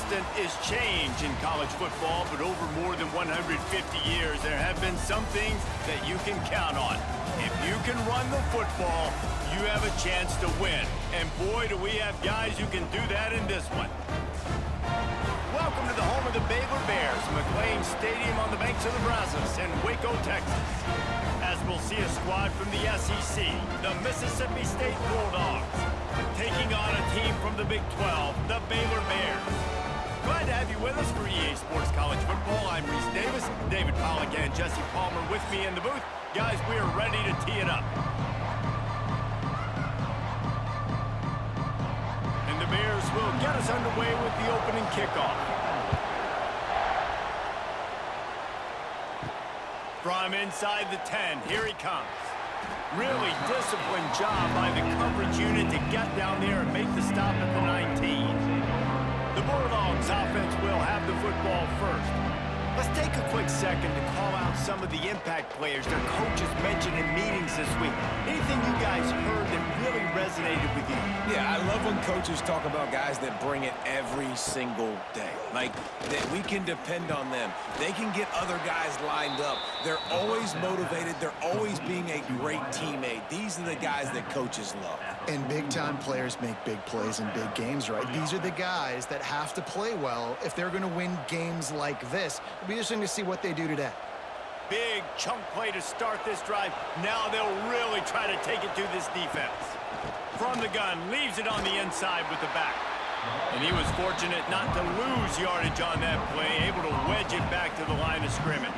constant is change in college football, but over more than 150 years, there have been some things that you can count on. If you can run the football, you have a chance to win. And boy, do we have guys who can do that in this one. Welcome to the home of the Baylor Bears, McLean Stadium on the banks of the Brazos in Waco, Texas. As we'll see a squad from the SEC, the Mississippi State Bulldogs, taking on a team from the Big 12, the Baylor Bears. Glad to have you with us for EA Sports College Football. I'm Reese Davis, David Pollack and Jesse Palmer with me in the booth. Guys, we are ready to tee it up. And the Bears will get us underway with the opening kickoff. From inside the 10, here he comes. Really disciplined job by the coverage unit to get down there and make the stop at the 19. The Bulldogs offense will have the football first. Let's take a quick second to call out some of the impact players their coaches mentioned in meetings this week. Anything you guys heard that really resonated with you? Yeah, I love when coaches talk about guys that bring it every single day. Like, that we can depend on them. They can get other guys lined up. They're always motivated. They're always being a great teammate. These are the guys that coaches love. And big-time players make big plays in big games, right? These are the guys that have to play well if they're going to win games like this. It'll be interesting to see what they do today. Big chunk play to start this drive. Now they'll really try to take it to this defense. From the gun, leaves it on the inside with the back. And he was fortunate not to lose yardage on that play, able to wedge it back to the line of scrimmage.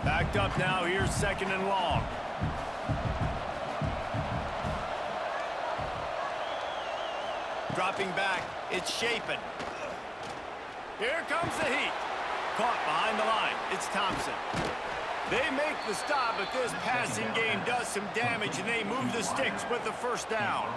Backed up now, here's second and long. Dropping back, it's Shapen. Here comes the heat. Caught behind the line, it's Thompson. They make the stop, but this passing game does some damage, and they move the sticks with the first down.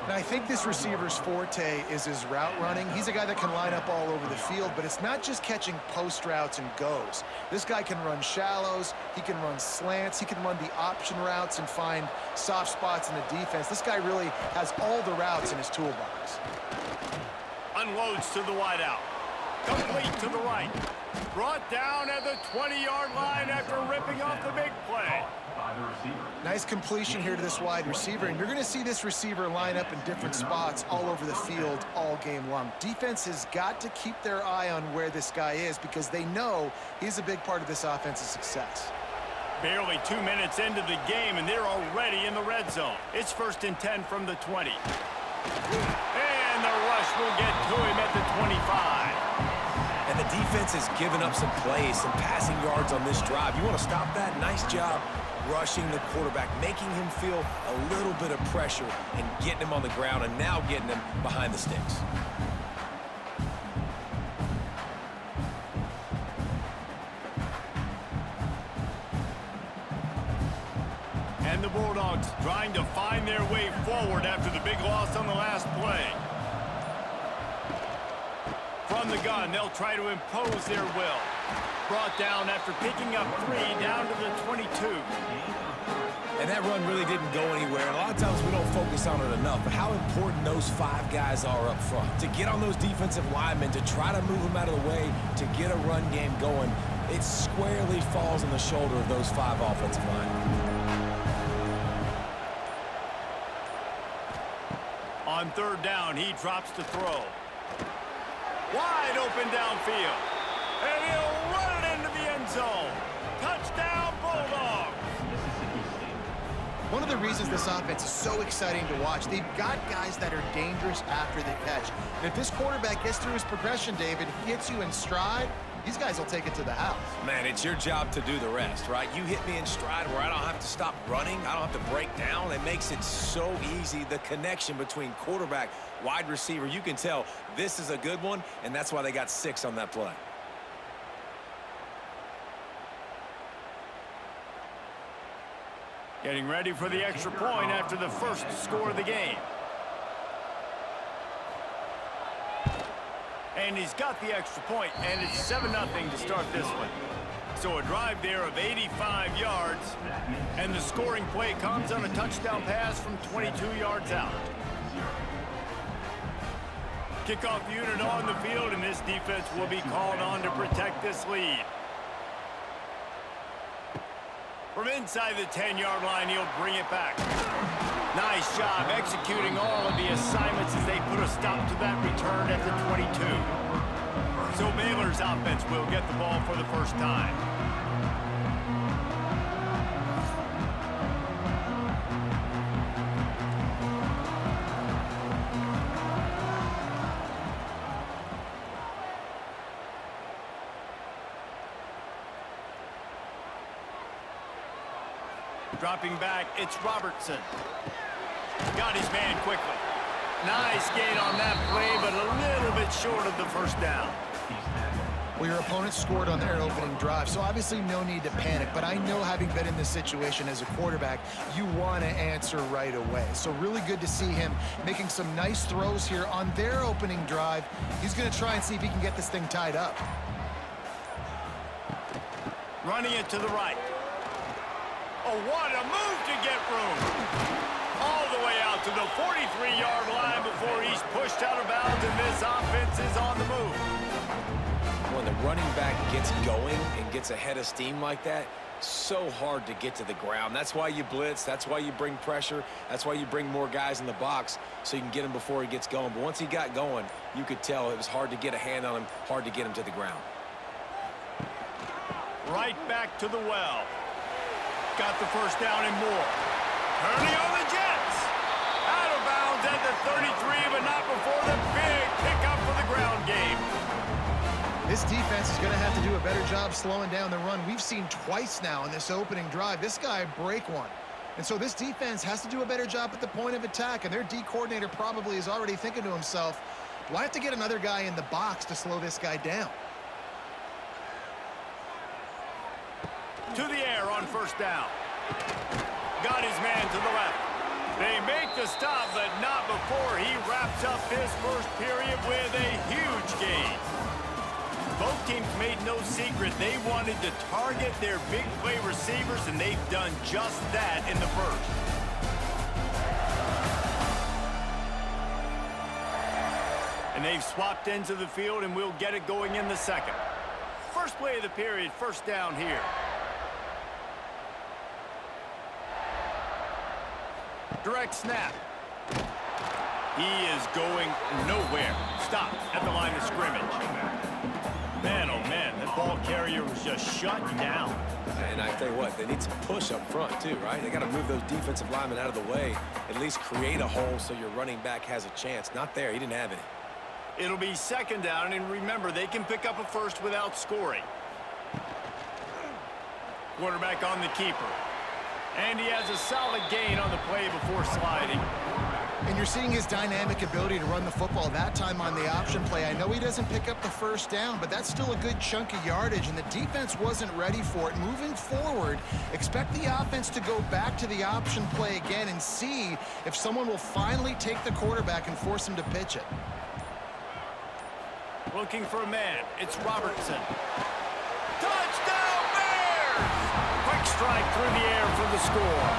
And I think this receiver's forte is his route running. He's a guy that can line up all over the field, but it's not just catching post routes and goes. This guy can run shallows, he can run slants, he can run the option routes and find soft spots in the defense. This guy really has all the routes in his toolbox. Unloads to the wideout. Complete to the right. Brought down at the 20-yard line after ripping off the big play. Nice completion here to this wide receiver, and you're going to see this receiver line up in different spots all over the field all game long. Defense has got to keep their eye on where this guy is because they know he's a big part of this offense's success. Barely 2 minutes into the game, and they're already in the red zone. It's 1st and 10 from the 20. And the rush will get to him at the 25. And the defense has given up some plays, some passing yards on this drive. You want to stop that? Nice job rushing the quarterback, making him feel a little bit of pressure and getting him on the ground and now getting him behind the sticks. And the Bulldogs trying to find their way forward after the big loss on the last play. From the gun, they'll try to impose their will. Brought down after picking up 3 down to the 22. And that run really didn't go anywhere. And a lot of times we don't focus on it enough, but how important those 5 guys are up front. To get on those defensive linemen, to try to move them out of the way, to get a run game going, it squarely falls on the shoulder of those 5 offensive linemen. On 3rd down, he drops to throw. Wide open downfield. And he'll run it into the end zone. Touchdown, Bulldogs. One of the reasons this offense is so exciting to watch, they've got guys that are dangerous after the catch. And if this quarterback gets through his progression, David, hits you in stride, these guys will take it to the house. Man, it's your job to do the rest, right? You hit me in stride where I don't have to stop running. I don't have to break down. It makes it so easy. The connection between quarterback, wide receiver, you can tell this is a good one, and that's why they got 6 on that play. Getting ready for the extra point after the first score of the game. And he's got the extra point, and it's 7-0 to start this one. So a drive there of 85 yards And the scoring play comes on a touchdown pass from 22 yards out. Kickoff unit on the field, and this defense will be called on to protect this lead. From inside the 10-yard line, he'll bring it back. Nice job executing all of the assignments as they put a stop to that return at the 22. So Baylor's offense will get the ball for the first time. Dropping back, it's Robertson. Got his man quickly. Nice gain on that play, but a little bit short of the first down. Well, your opponent scored on their opening drive, so obviously no need to panic. But I know, having been in this situation as a quarterback, you want to answer right away. So really good to see him making some nice throws here on their opening drive. He's going to try and see if he can get this thing tied up. Running it to the right. Oh, what a move to get room. All the way out to the 43-yard line before he's pushed out of bounds, and this offense is on the move. When the running back gets going and gets ahead of steam like that, so hard to get to the ground. That's why you blitz. That's why you bring pressure. That's why you bring more guys in the box so you can get him before he gets going. But once he got going, you could tell it was hard to get a hand on him, hard to get him to the ground. Right back to the well. Got the first down and more. Turning on the Jets. Out of bounds at the 33, but not before the big pickup for the ground game. This defense is going to have to do a better job slowing down the run. We've seen twice now in this opening drive this guy break one. And so this defense has to do a better job at the point of attack, and their D coordinator probably is already thinking to himself, do I have to get another guy in the box to slow this guy down? To the air on first down. Got his man to the left. They make the stop, but not before he wraps up this first period with a huge gain. Both teams made no secret they wanted to target their big play receivers, and they've done just that in the first. And they've swapped ends of the field, and we'll get it going in the second. First play of the period, first down here. Direct snap. He is going nowhere. Stop at the line of scrimmage. Man, oh man, that ball carrier was just shut down. And I tell you what, they need some push up front too, right? They got to move those defensive linemen out of the way, at least create a hole so your running back has a chance. Not there, he didn't have any. It'll be second down, and remember, they can pick up a first without scoring. Quarterback on the keeper. And he has a solid gain on the play before sliding. And you're seeing his dynamic ability to run the football, that time on the option play. I know he doesn't pick up the first down, but that's still a good chunk of yardage, and the defense wasn't ready for it. Moving forward, expect the offense to go back to the option play again and see if someone will finally take the quarterback and force him to pitch it. Looking for a man. It's Robertson. Touchdown, Bears! Quick strike through the air for the score.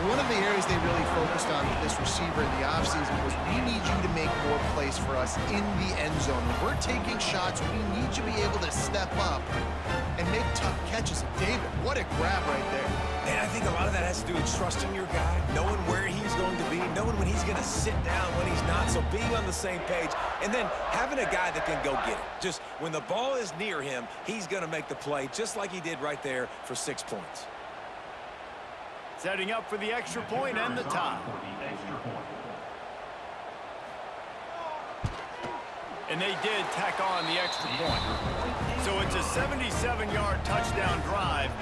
One of the areas they really focused on with this receiver in the offseason was, we need you to make more plays for us in the end zone. When we're taking shots, we need you to be able to step up and make tough catches. David, what a grab right there. And I think a lot of that has to do with trusting your guy, knowing where he's going to be, knowing when he's going to sit down, when he's not, so being on the same page, and then having a guy that can go get it. Just when the ball is near him, he's going to make the play, just like he did right there for 6 points. Setting up for the extra point and the tie. And they did tack on the extra point. So it's a 77-yard touchdown drive,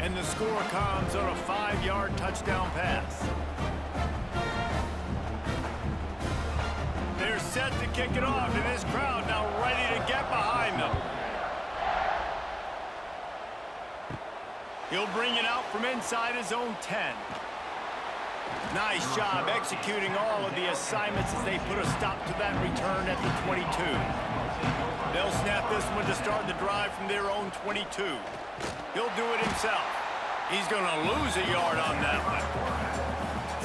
and the score comes on a 5-yard touchdown pass. They're set to kick it off, and this crowd now ready to get behind them. He'll bring it out from inside his own 10. Nice job executing all of the assignments as they put a stop to that return at the 22. They'll snap this one to start the drive from their own 22. He'll do it himself. He's going to lose a yard on that one.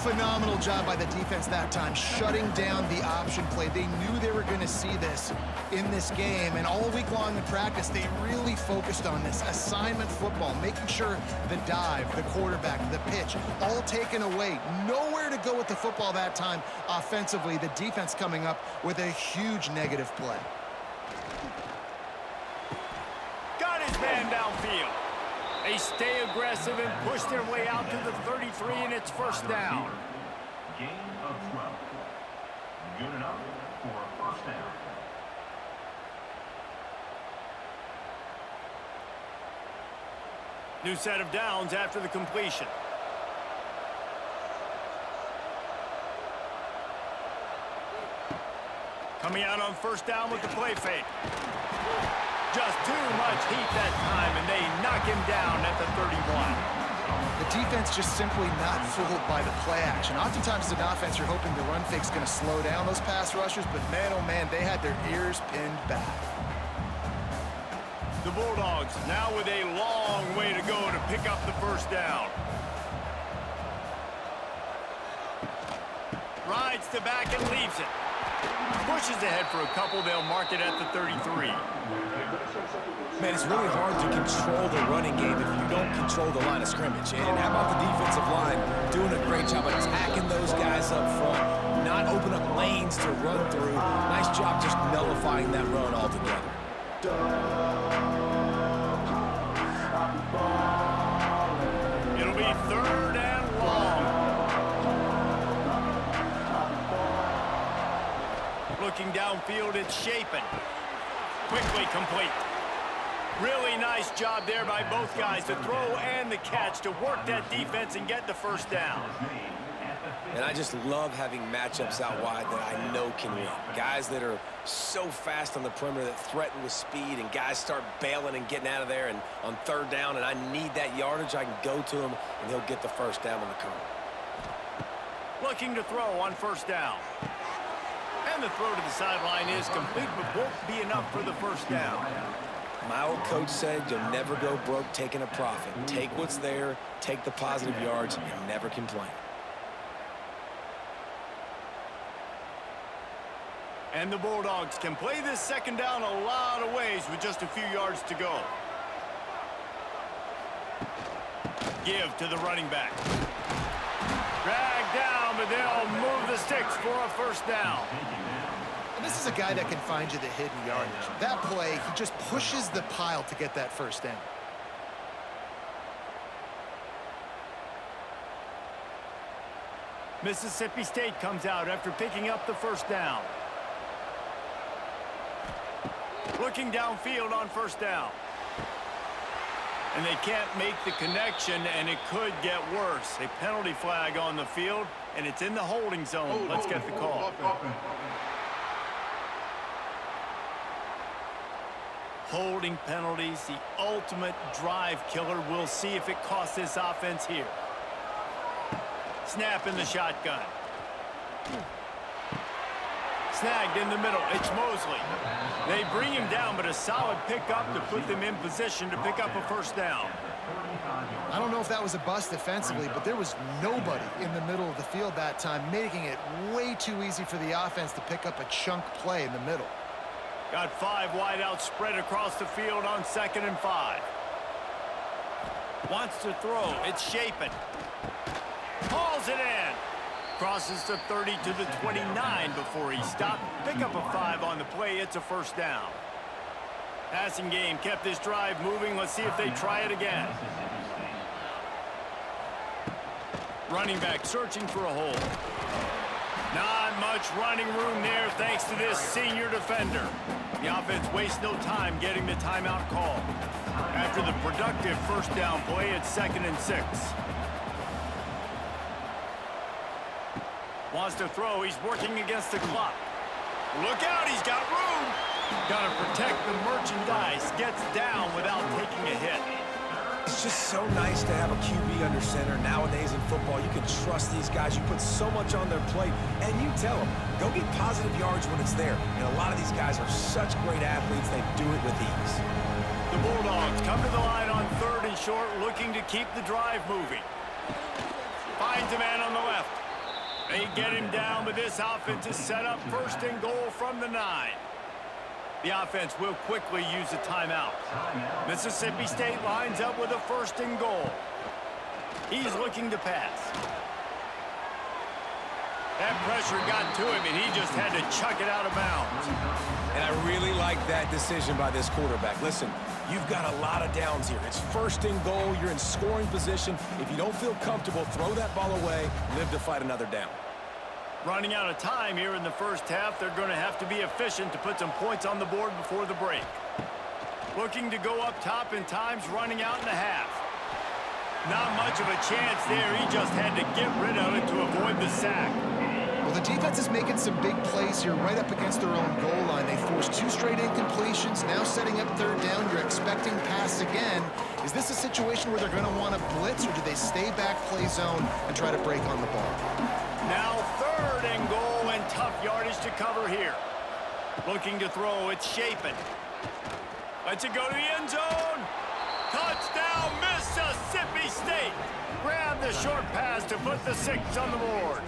Phenomenal job by the defense that time, shutting down the option play. They knew they were going to see this in this game, and all week long in practice, they really focused on this assignment football, making sure the dive, the quarterback, the pitch, all taken away. Nowhere to go with the football that time offensively. The defense coming up with a huge negative play. Got his man downfield. They stay aggressive and push their way out to the 33, and it's first down. Gain of 12. Good enough for a first down. New set of downs after the completion. Coming out on first down with the play fake. Just too much heat that time, and they knock him down at the 31. The defense just simply not fooled by the play action. Oftentimes as an offense, you're hoping the run fake's going to slow down those pass rushers, but man, oh man, they had their ears pinned back. The Bulldogs now with a long way to go to pick up the first down. Rides to back and leaves it. Pushes ahead for a couple. They'll mark it at the 33. Man, it's really hard to control the running game if you don't control the line of scrimmage. And how about the defensive line doing a great job attacking those guys up front, not open up lanes to run through. Nice job just nullifying that run altogether. It'll be third and long. Looking downfield, it's Shapen. Quickly complete. Really nice job there by both guys, the throw and the catch, to work that defense and get the first down. And I just love having matchups out wide that I know can win. Guys that are so fast on the perimeter that threaten with speed, and guys start bailing and getting out of there, and on third down, and I need that yardage, I can go to him, and he'll get the first down on the curve. Looking to throw on first down. And the throw to the sideline is complete, but won't be enough for the first down. My old coach said you'll never go broke taking a profit. Take what's there, take the positive yards, and never complain. And the Bulldogs can play this second down a lot of ways with just a few yards to go. Give to the running back. Drag down, but they'll move the sticks for a first down. This is a guy that can find you the hidden yardage. That play, he just pushes the pile to get that first down. Mississippi State comes out after picking up the first down. Looking downfield on first down. And they can't make the connection, and it could get worse. A penalty flag on the field, and it's in the holding zone. Let's get the call. Holding penalties, the ultimate drive killer. We'll see if it costs this offense here. Snap in the shotgun. Snagged in the middle. It's Mosley. They bring him down, but a solid pickup to put them in position to pick up a first down. I don't know if that was a bust defensively, but there was nobody in the middle of the field that time, making it way too easy for the offense to pick up a chunk play in the middle. Got 5 wideouts spread across the field on 2nd and 5. Wants to throw. It's Shapen. Hauls it in. Crosses the 30 to the 29 before he stopped. Pick up a 5 on the play. It's a first down. Passing game kept this drive moving. Let's see if they try it again. Running back searching for a hole. Not much running room there thanks to this senior defender. The offense wastes no time getting the timeout call. After the productive first down play, it's 2nd and 6. Wants to throw. He's working against the clock. Look out, he's got room. Got to protect the merchandise. Gets down without taking a hit. It's just so nice to have a QB under center. Nowadays in football, you can trust these guys. You put so much on their plate, and you tell them, go get positive yards when it's there. And a lot of these guys are such great athletes, they do it with ease. The Bulldogs come to the line on 3rd and short, looking to keep the drive moving. Finds a man on the left. They get him down, but this offense is set up first and goal from the 9. The offense will quickly use a timeout. Mississippi State lines up with a first and goal. He's looking to pass. That pressure got to him, and he just had to chuck it out of bounds. And I really like that decision by this quarterback. Listen, you've got a lot of downs here. It's first and goal. You're in scoring position. If you don't feel comfortable, throw that ball away. Live to fight another down. Running out of time here in the first half, they're going to have to be efficient to put some points on the board before the break. Looking to go up top in times, running out in the half. Not much of a chance there. He just had to get rid of it to avoid the sack. Well, the defense is making some big plays here right up against their own goal line. They forced 2 straight incompletions, now setting up third down. You're expecting pass again. Is this a situation where they're going to want to blitz, or do they stay back, play zone, and try to break on the ball? Now third and goal, and tough yardage to cover here. Looking to throw, it's Shapen. Lets it go to the end zone. Touchdown, Mississippi State. Grab the short pass to put the 6 on the board.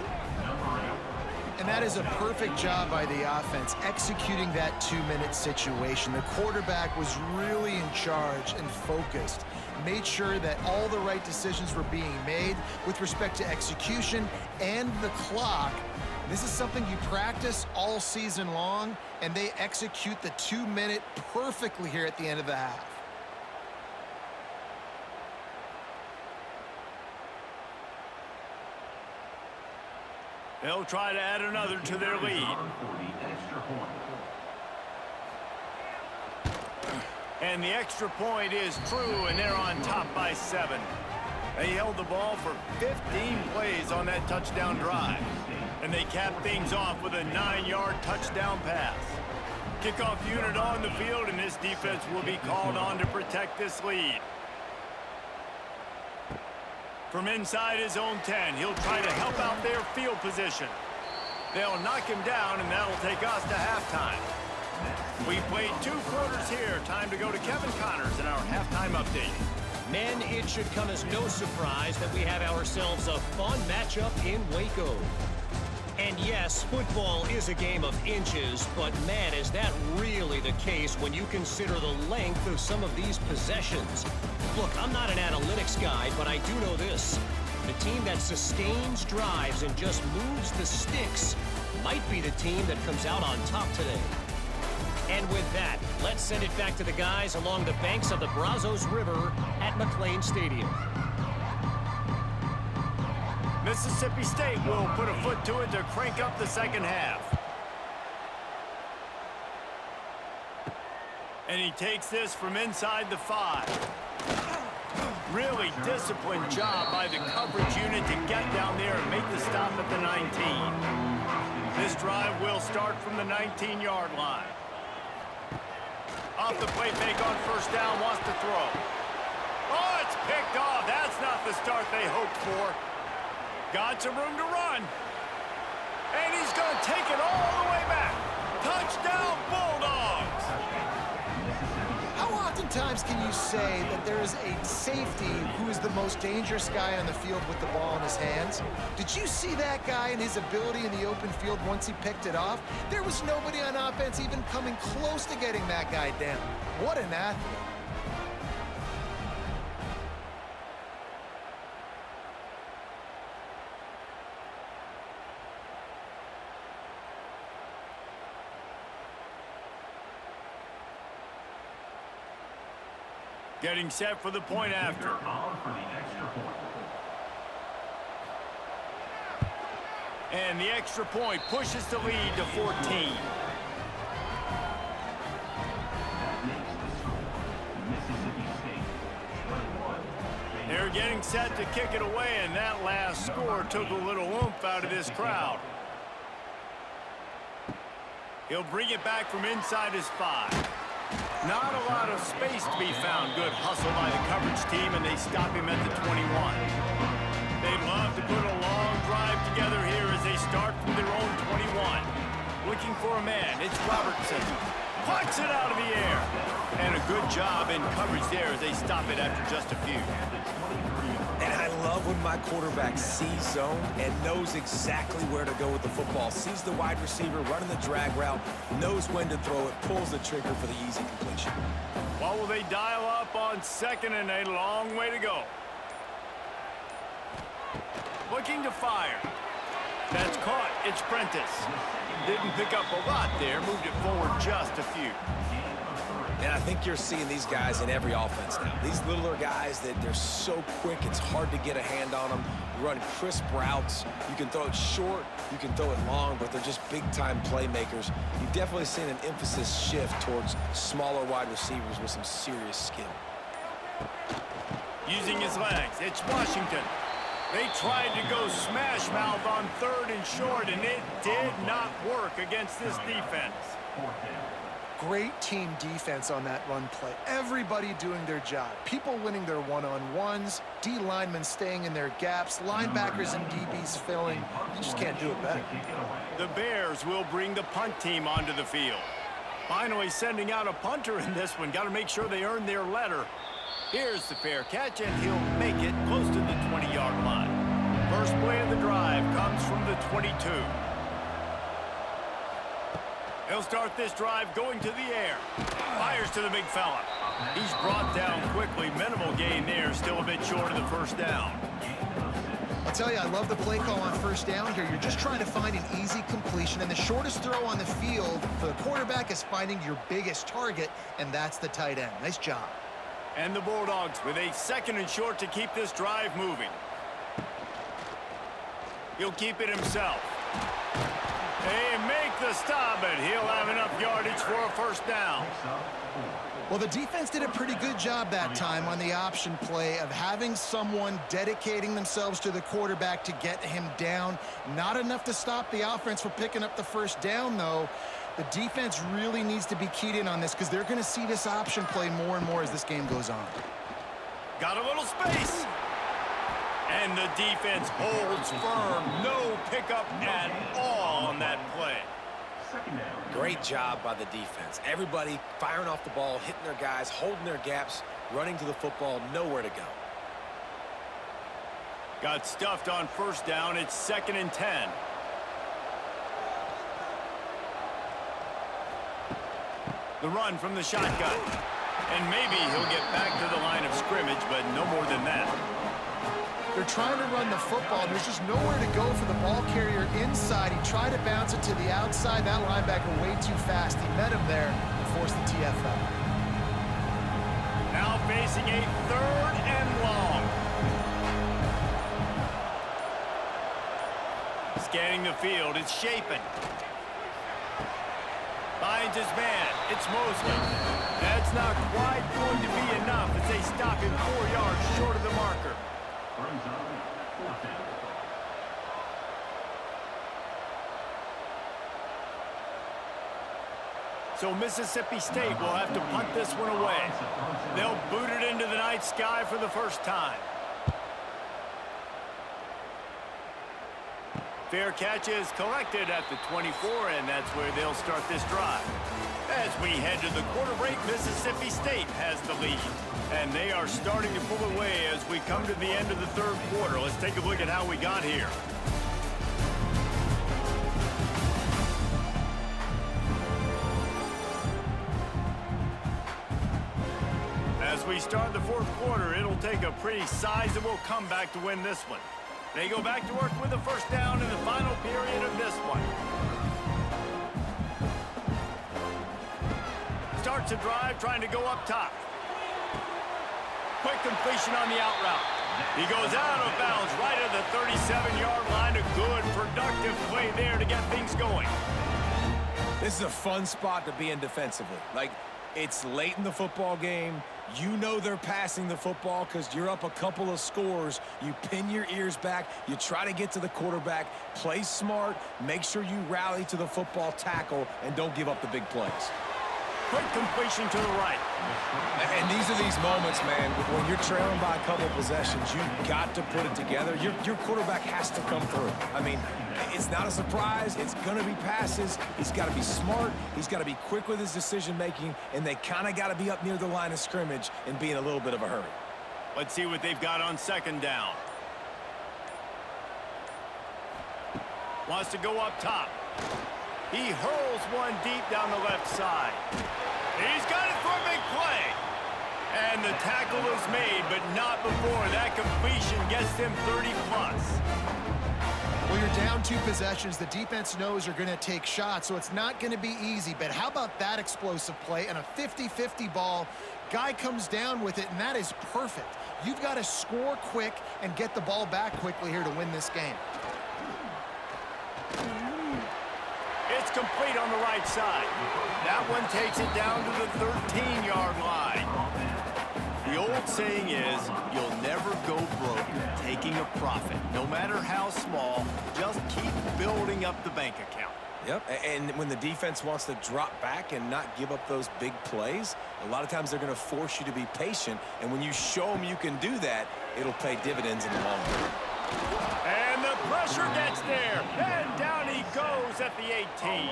And that is a perfect job by the offense, executing that 2-minute situation. The quarterback was really in charge and focused. Made sure that all the right decisions were being made with respect to execution and the clock. This is something you practice all season long, and they execute the 2-minute perfectly here at the end of the half. They'll try to add another to their lead. And the extra point is true, and they're on top by 7. They held the ball for 15 plays on that touchdown drive. And they capped things off with a 9-yard touchdown pass. Kickoff unit on the field, and this defense will be called on to protect this lead. From inside his own 10, he'll try to help out their field position. They'll knock him down, and that'll take us to halftime. We've played 2 quarters here. Time to go to Kevin Connors in our halftime update. Men, it should come as no surprise that we have ourselves a fun matchup in Waco. And yes, football is a game of inches, but man, is that really the case when you consider the length of some of these possessions. Look, I'm not an analytics guy, but I do know this. The team that sustains drives and just moves the sticks might be the team that comes out on top today. And with that, let's send it back to the guys along the banks of the Brazos River at McLean Stadium. Mississippi State will put a foot to it to crank up the second half. And he takes this from inside the 5. Really disciplined job by the coverage unit to get down there and make the stop at the 19. This drive will start from the 19-yard line. Off the play fake on first down, wants to throw. Oh, it's picked off. That's not the start they hoped for. Got some room to run. And he's going to take it all the way back. Touchdown, Bulldogs! How oftentimes can you say that there is a safety who is the most dangerous guy on the field with the ball in his hands? Did you see that guy and his ability in the open field once he picked it off? There was nobody on offense even coming close to getting that guy down. What an athlete. Getting set for the point after. And the extra point pushes the lead to 14. They're getting set to kick it away, and that last score took a little oomph out of this crowd. He'll bring it back from inside his 5. Not a lot of space to be found. Good hustle by the coverage team, and they stop him at the 21. They'd love to put a long drive together here as they start from their own 21. Looking for a man. It's Robertson. Puts it out of the air. And a good job in coverage there as they stop it after just a few. And I love when my quarterback sees zone and knows exactly where to go with the football. Sees the wide receiver running the drag route, knows when to throw it, pulls the trigger for the easy completion. What will they dial up on second and a long way to go? Looking to fire. That's caught. It's Prentice. Didn't pick up a lot there. Moved it forward just a few. And I think you're seeing these guys in every offense now. These littler guys, they're so quick, it's hard to get a hand on them. You run crisp routes. You can throw it short, you can throw it long, but they're just big-time playmakers. You've definitely seen an emphasis shift towards smaller wide receivers with some serious skill. Using his legs, it's Washington. They tried to go smash mouth on third and short, and it did not work against this defense. Great team defense on that run play. Everybody doing their job. People winning their one-on-ones, D linemen staying in their gaps, linebackers and DBs filling. You just can't do it better. The Bears will bring the punt team onto the field. Finally sending out a punter in this one. Got to make sure they earn their letter. Here's the fair catch, and he'll make it close to the 20-yard line. First play of the drive comes from the 22. He'll start this drive going to the air. Fires to the big fella. He's brought down quickly. Minimal gain there. Still a bit short of the first down. I'll tell you, I love the play call on first down here. You're just trying to find an easy completion, and the shortest throw on the field for the quarterback is finding your biggest target, and that's the tight end. Nice job. And the Bulldogs with a second and short to keep this drive moving. He'll keep it himself. They make the stop, but he'll have enough yardage for a first down. Well, the defense did a pretty good job that time on the option play of having someone dedicating themselves to the quarterback to get him down. Not enough to stop the offense from picking up the first down, though. The defense really needs to be keyed in on this because they're going to see this option play more and more as this game goes on. Got a little space. And the defense holds firm. No pickup at all on that play. Great job by the defense. Everybody firing off the ball, hitting their guys, holding their gaps, running to the football, nowhere to go. Got stuffed on first down. It's 2nd and 10. The run from the shotgun. And maybe he'll get back to the line of scrimmage, but no more than that. They're trying to run the football. There's just nowhere to go for the ball carrier inside. He tried to bounce it to the outside. That linebacker way too fast. He met him there and forced the TFL. Now facing a 3rd and long. Scanning the field. It's Shapen. Finds his man. It's Mosley. That's not quite going to be enough as they stop him 4 yards short of the marker. So Mississippi State will have to punt this one away. They'll boot it into the night sky for the first time. Fair catch is collected at the 24, and that's where they'll start this drive. As we head to the quarter break, Mississippi State has the lead. And they are starting to pull away as we come to the end of the 3rd quarter. Let's take a look at how we got here. As we start the 4th quarter, it'll take a pretty sizable comeback to win this one. They go back to work with a first down in the final period of this one. Starts a drive trying to go up top. Quick completion on the out route. He goes out of bounds right at the 37-yard line. A good, productive play there to get things going. This is a fun spot to be in defensively. Like, it's late in the football game. You know they're passing the football because you're up a couple of scores. You pin your ears back. You try to get to the quarterback. Play smart. Make sure you rally to the football tackle and don't give up the big plays. Quick completion to the right. And these are these moments, man, when you're trailing by a couple possessions, you've got to put it together. Your quarterback has to come through. I mean, it's not a surprise. It's going to be passes. He's got to be smart. He's got to be quick with his decision-making, and they kind of got to be up near the line of scrimmage and be in a little bit of a hurry. Let's see what they've got on second down. Wants to go up top. He hurls one deep down the left side. He's got it for a big play. And the tackle is made, but not before that completion gets them 30-plus. Well, you're down 2 possessions. The defense knows you're going to take shots, so it's not going to be easy. But how about that explosive play and a 50-50 ball? Guy comes down with it, and that is perfect. You've got to score quick and get the ball back quickly here to win this game. It's complete on the right side. That one takes it down to the 13-yard line. The old saying is, you'll never go broke taking a profit. No matter how small, just keep building up the bank account. Yep, and when the defense wants to drop back and not give up those big plays, a lot of times they're going to force you to be patient, and when you show them you can do that, it'll pay dividends in the long run. And the pressure gets there, and down he goes at the 18.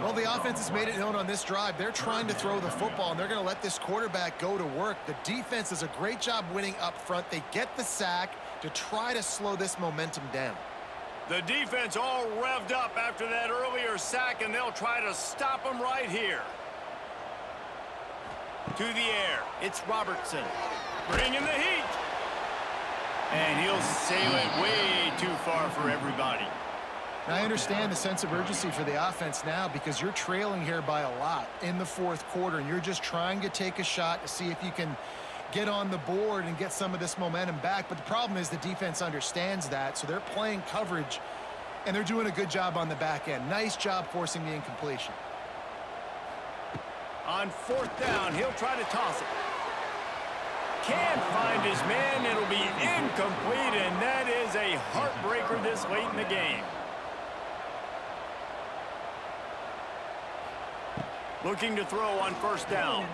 Well, the offense has made it known on this drive. They're trying to throw the football, and they're going to let this quarterback go to work. The defense does a great job winning up front. They get the sack to try to slow this momentum down. The defense all revved up after that earlier sack, and they'll try to stop him right here. To the air, it's Robertson. Bringing the heat. And he'll sail it way too far for everybody. Now, I understand the sense of urgency for the offense now because you're trailing here by a lot in the fourth quarter, and you're just trying to take a shot to see if you can get on the board and get some of this momentum back. But the problem is the defense understands that, so they're playing coverage, and they're doing a good job on the back end. Nice job forcing the incompletion. On fourth down, he'll try to toss it. Can't find his man. It'll be incomplete, and that is a heartbreaker this late in the game. Looking to throw on first down.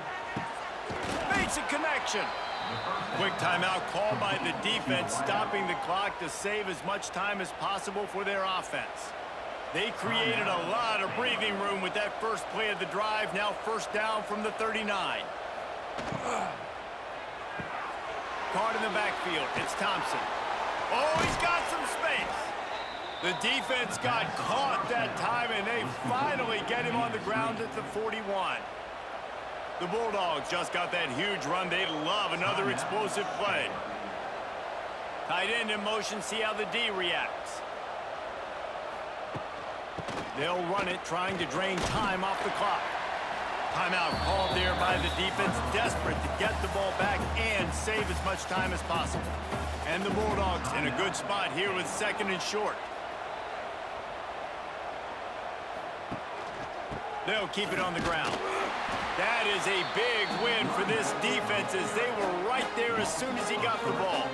Makes a connection. Quick timeout called by the defense, stopping the clock to save as much time as possible for their offense. They created a lot of breathing room with that first play of the drive. Now first down from the 39. Caught in the backfield. It's Thompson. Oh, he's got some space. The defense got caught that time, and they finally get him on the ground at the 41. The Bulldogs just got that huge run. They love another explosive play. Tight end in motion. See how the D reacts. They'll run it, trying to drain time off the clock. Timeout called there by the defense, desperate to get the ball back and save as much time as possible. And the Bulldogs in a good spot here with second and short. They'll keep it on the ground. That is a big win for this defense as they were right there as soon as he got the ball.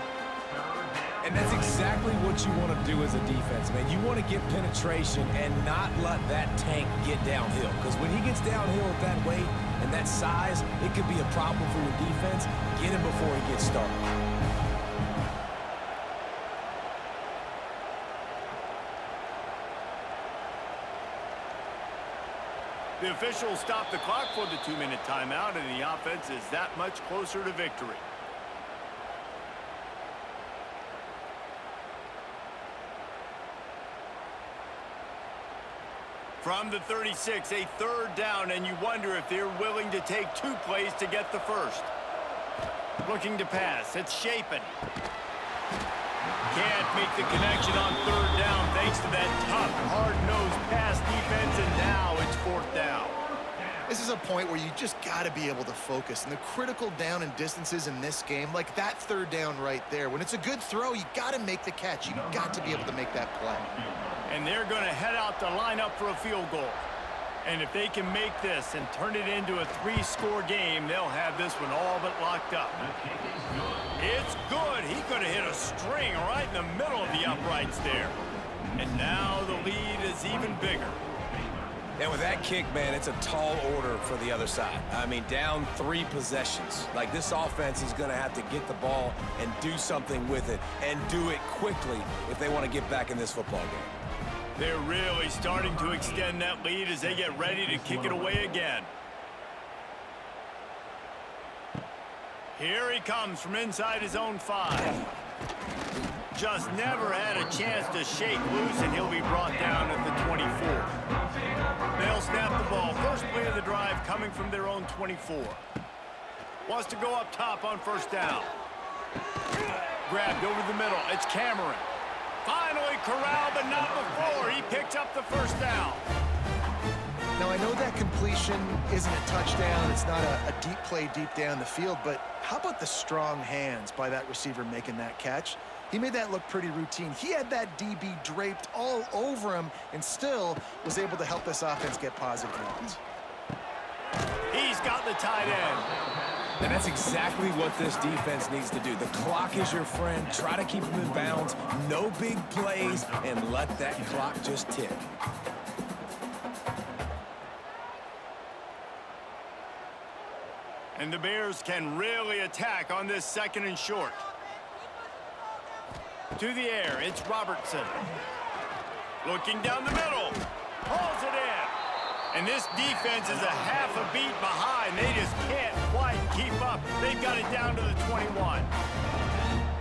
And that's exactly what you want to do as a defense, man. You want to get penetration and not let that tank get downhill. Because when he gets downhill at that weight and that size, it could be a problem for your defense. Get him before he gets started. The officials stop the clock for the 2-minute timeout, and the offense is that much closer to victory. From the 36, a third down, and you wonder if they're willing to take 2 plays to get the first. Looking to pass. It's Shapen. Can't make the connection on third down thanks to that tough, hard-nosed pass defense, and now it's fourth down. This is a point where you just got to be able to focus. And the critical down and distances in this game, like that third down right there, when it's a good throw, you got to make the catch. You got to be able to make that play. And they're going to head out to line up for a field goal. And if they can make this and turn it into a 3-score game, they'll have this one all but locked up. It's good. He could have hit a string right in the middle of the uprights there. And now the lead is even bigger. And with that kick, man, it's a tall order for the other side. I mean, down 3 possessions. Like, this offense is going to have to get the ball and do something with it, and do it quickly if they want to get back in this football game. They're really starting to extend that lead as they get ready to kick it away again. Here he comes from inside his own 5. Just never had a chance to shake loose, and he'll be brought down at the 24. They'll snap the ball. First play of the drive coming from their own 24. Wants to go up top on first down. Grabbed over the middle. It's Cameron. Finally corralled, but not before. He picks up the first down. Now, I know that completion isn't a touchdown. It's not a deep play deep down the field, but how about the strong hands by that receiver making that catch? He made that look pretty routine. He had that DB draped all over him and still was able to help this offense get positive yards. He's got the tight end. And that's exactly what this defense needs to do. The clock is your friend. Try to keep them in bounds. No big plays, and let that clock just tick. And the Bears can really attack on this 2nd and short. To the air, it's Robertson. Looking down the middle. Pulls it in. And this defense is a half a beat behind. They just can't quite keep up. They've got it down to the 21.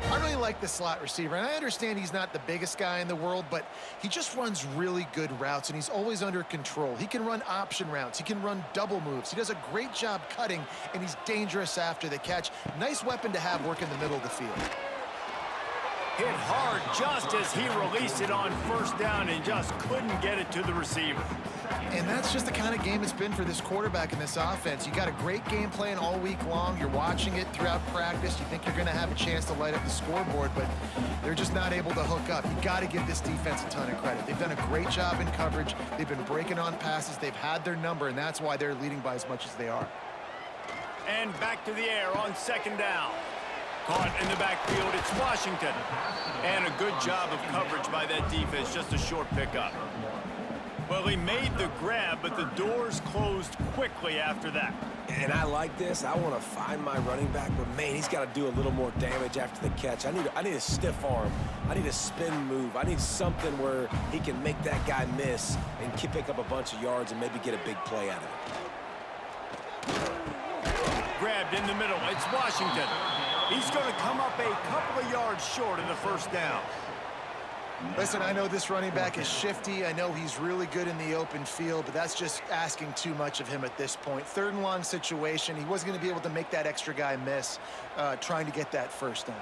I really like the slot receiver, and I understand he's not the biggest guy in the world, but he just runs really good routes, and he's always under control. He can run option routes. He can run double moves. He does a great job cutting, and he's dangerous after the catch. Nice weapon to have work in the middle of the field. Hit hard just as he released it on first down and just couldn't get it to the receiver. And that's just the kind of game it's been for this quarterback in this offense. You got a great game plan all week long. You're watching it throughout practice. You think you're going to have a chance to light up the scoreboard, but they're just not able to hook up. You got to give this defense a ton of credit. They've done a great job in coverage. They've been breaking on passes. They've had their number, and that's why they're leading by as much as they are. And back to the air on 2nd down. Caught in the backfield, it's Washington. And a good job of coverage by that defense, just a short pickup. Well, he made the grab, but the doors closed quickly after that. And I like this. I want to find my running back, but, man, he's got to do a little more damage after the catch. I need a stiff arm. I need a spin move. I need something where he can make that guy miss and pick up a bunch of yards and maybe get a big play out of it. Grabbed in the middle, it's Washington. He's going to come up a couple of yards short of the first down. Listen, I know this running back is shifty. I know he's really good in the open field, but that's just asking too much of him at this point. 3rd and long situation. He wasn't going to be able to make that extra guy miss trying to get that first down.